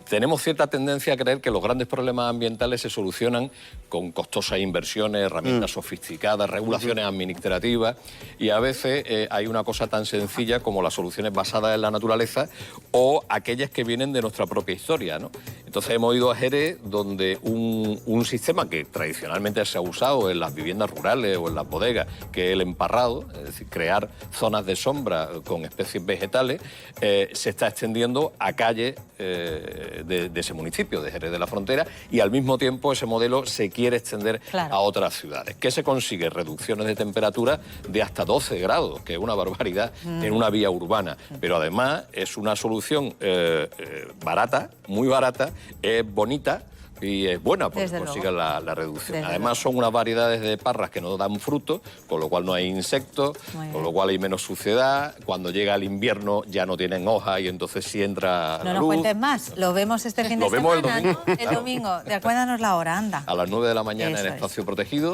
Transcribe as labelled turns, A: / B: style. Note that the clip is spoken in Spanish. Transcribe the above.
A: Tenemos cierta tendencia a creer que los grandes problemas ambientales se solucionan con costosas inversiones, herramientas sofisticadas, regulaciones administrativas, y a veces hay una cosa tan sencilla como las soluciones basadas en la naturaleza o aquellas que vienen de nuestra propia historia, ¿no? Entonces hemos ido a Jerez, donde un sistema que tradicionalmente se ha usado en las viviendas rurales o en las bodegas, que es el emparrado, es decir, crear zonas de sombra con especies vegetales, se está extendiendo a calles de ese municipio, de Jerez de la Frontera, y al mismo tiempo ese modelo se quiere extender a otras ciudades. ¿Qué se consigue? Reducciones de temperatura de hasta 12 grados, que es una barbaridad en una vía urbana, pero además es una solución barata, muy barata, es bonita y es buena porque consiguen la reducción. Además son unas variedades de parras que no dan fruto, con lo cual no hay insectos, con lo cual hay menos suciedad. Cuando llega el invierno ya no tienen hojas y entonces sí entra la luz.
B: No nos cuentes más, lo vemos este fin de semana,
A: el domingo,
B: ¿no? El domingo, acuérdanos la hora, anda.
A: A las 9 de la mañana en espacio protegido.